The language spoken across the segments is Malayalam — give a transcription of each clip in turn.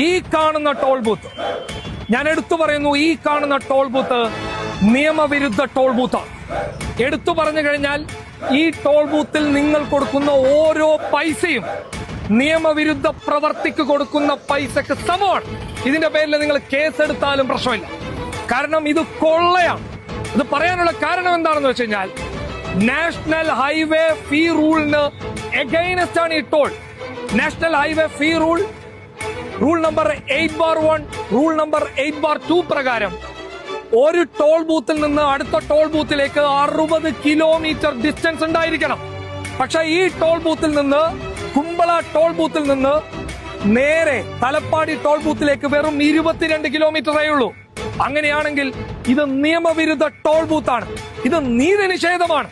ഈ കാണുന്ന ടോൾ ബൂത്ത്, ഞാൻ എടുത്തു പറയുന്നു, ഈ കാണുന്ന ടോൾ ബൂത്ത് നിയമവിരുദ്ധ ടോൾ ബൂത്താണ്. എടുത്തു പറഞ്ഞു കഴിഞ്ഞാൽ ഈ ടോൾ ബൂത്തിൽ നിങ്ങൾ കൊടുക്കുന്ന ഓരോ പൈസയും നിയമവിരുദ്ധ പ്രവർത്തിക്ക് കൊടുക്കുന്ന പൈസക്ക് സമമാണ്. ഇതിന്റെ പേരിൽ നിങ്ങൾ കേസെടുത്താലും പ്രശ്നമില്ല. കാരണം ഇത് കൊള്ളയാണ്. ഇത് പറയാനുള്ള കാരണം എന്താണെന്ന് വെച്ച് കഴിഞ്ഞാൽ നാഷണൽ ഹൈവേ ഫീ റൂളിന് എഗൈനസ്റ്റ് ആണ് ഈ ടോൾ. നാഷണൽ ഹൈവേ ഫീ റൂൾ നമ്പർ 8/1, റൂൾ നമ്പർ 8/2 പ്രകാരം ഒരു ടോൾ ബൂത്തിൽ നിന്ന് അടുത്ത ടോൾ ബൂത്തിലേക്ക് 60 കിലോമീറ്റർ ഡിസ്റ്റൻസ് ഉണ്ടായിരിക്കണം. പക്ഷെ ഈ ടോൾ ബൂത്തിൽ നിന്ന്, കുമ്പള ടോൾ ബൂത്തിൽ നിന്ന് നേരെ തലപ്പാടി ടോൾ ബൂത്തിലേക്ക് വെറും 22 കിലോമീറ്ററേ ഉള്ളൂ. അങ്ങനെയാണെങ്കിൽ ഇത് നിയമവിരുദ്ധ ടോൾ ബൂത്താണ്. ഇത് നീതി നിഷേധമാണ്.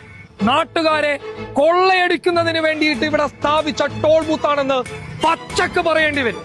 നാട്ടുകാരെ കൊള്ളയടിക്കുന്നതിന് വേണ്ടിയിട്ട് ഇവിടെ സ്ഥാപിച്ച ടോൾ ബൂത്താണെന്ന് പച്ചക്ക് പറയേണ്ടി വരും.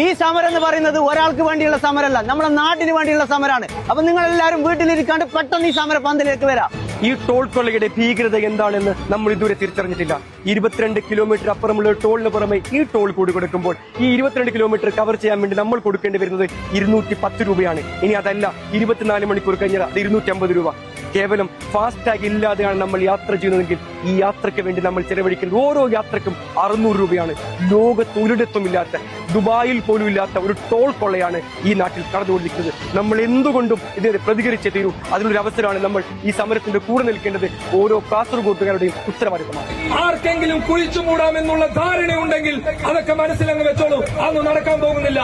ഈ സമരം എന്ന് പറയുന്നത് ഒരാൾക്ക് വേണ്ടിയുള്ള സമരമല്ല, നമ്മുടെ നാട്ടിന് വേണ്ടിയുള്ള സമരമാണ്. അപ്പൊ നിങ്ങൾ എല്ലാവരും വീട്ടിലിരിക്കാണ്ട് പെട്ടെന്ന് ഈ സമര പന്തലിലേക്ക് വരാം. ഈ ടോൾ കൊള്ളയുടെ ഭീകരത എന്താണെന്ന് നമ്മൾ ഇതുവരെ തിരിച്ചറിഞ്ഞിട്ടില്ല. 22 കിലോമീറ്റർ അപ്പുറമുള്ള ടോളിന് പുറമെ ഈ ടോൾ കൂടി കൊടുക്കുമ്പോൾ ഈ 22 കിലോമീറ്റർ കവർ ചെയ്യാൻ വേണ്ടി നമ്മൾ കൊടുക്കേണ്ടി വരുന്നത് 210 രൂപയാണ്. ഇനി അതല്ല, 24 മണിക്കൂർ കഴിഞ്ഞാൽ അത് 250 രൂപ. കേവലം ഫാസ്ടാഗ് ഇല്ലാതെയാണ് നമ്മൾ യാത്ര ചെയ്യുന്നതെങ്കിൽ ഈ യാത്രയ്ക്ക് വേണ്ടി നമ്മൾ ചെലവഴിക്കുന്നത് ഓരോ യാത്രക്കും 600 രൂപയാണ്. ലോകത്ത് ഒരിടത്തും ഇല്ലാത്ത, ദുബായിൽ പോലും ഇല്ലാത്ത ഒരു ടോൾ കൊള്ളയാണ് ഈ നാട്ടിൽ കടന്നുകൊണ്ടിരിക്കുന്നത്. നമ്മൾ എന്തുകൊണ്ടും ഇതിനെ പ്രതികരിച്ചേ തീരൂ. അതിനൊരു അവസരമാണ് നമ്മൾ ഈ സമരത്തിന്റെ കൂടെ നിൽക്കേണ്ടത്. ഓരോ കാസർഗോട്ടുകാരുടെയും ഉത്തരവാദിത്തമാണ്. ആർക്കെങ്കിലും കുഴിച്ചു മൂടാമെന്നുള്ള ധാരണയുണ്ടെങ്കിൽ അതൊക്കെ മനസ്സിലങ്ങ് വെച്ചോളൂ. അതൊന്നും നടക്കാൻ പോകുന്നില്ല.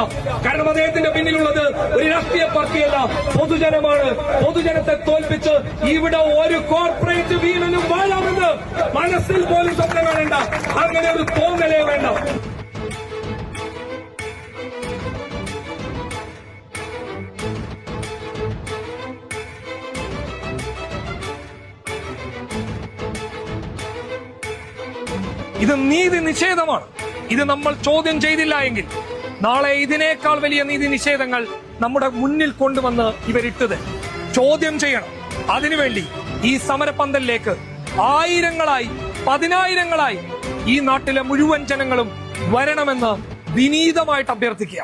കാരണം അദ്ദേഹത്തിന്റെ പിന്നിലുള്ളത് ഒരു രാഷ്ട്രീയ പാർട്ടിയല്ല, പൊതുജനമാണ്. പൊതുജനത്തെ തോൽപ്പിച്ച് ഇവിടെ ഒരു കോർപ്പറേറ്റ് വീരനും വാഴാമെന്ന് മനസ്സിൽ പോലും സ്വപ്നം കാണേണ്ട. അങ്ങനെ ഒരു തോന്നലേ വേണ്ട. ഇത് നീതി നിഷേധമാണ്. ഇത് നമ്മൾ ചോദ്യം ചെയ്തില്ല എങ്കിൽ നാളെ ഇതിനേക്കാൾ വലിയ നീതി നിഷേധങ്ങൾ നമ്മുടെ മുന്നിൽ കൊണ്ടുവന്ന് ഇവരിട്ടത് ചോദ്യം ചെയ്യണം. അതിനുവേണ്ടി ഈ സമരപന്തലിലേക്ക് ആയിരങ്ങളായി, 10,000-ങ്ങളായി ഈ നാട്ടിലെ മുഴുവൻ ജനങ്ങളും വരണമെന്ന് വിനീതമായിട്ട് അഭ്യർത്ഥിക്കുക.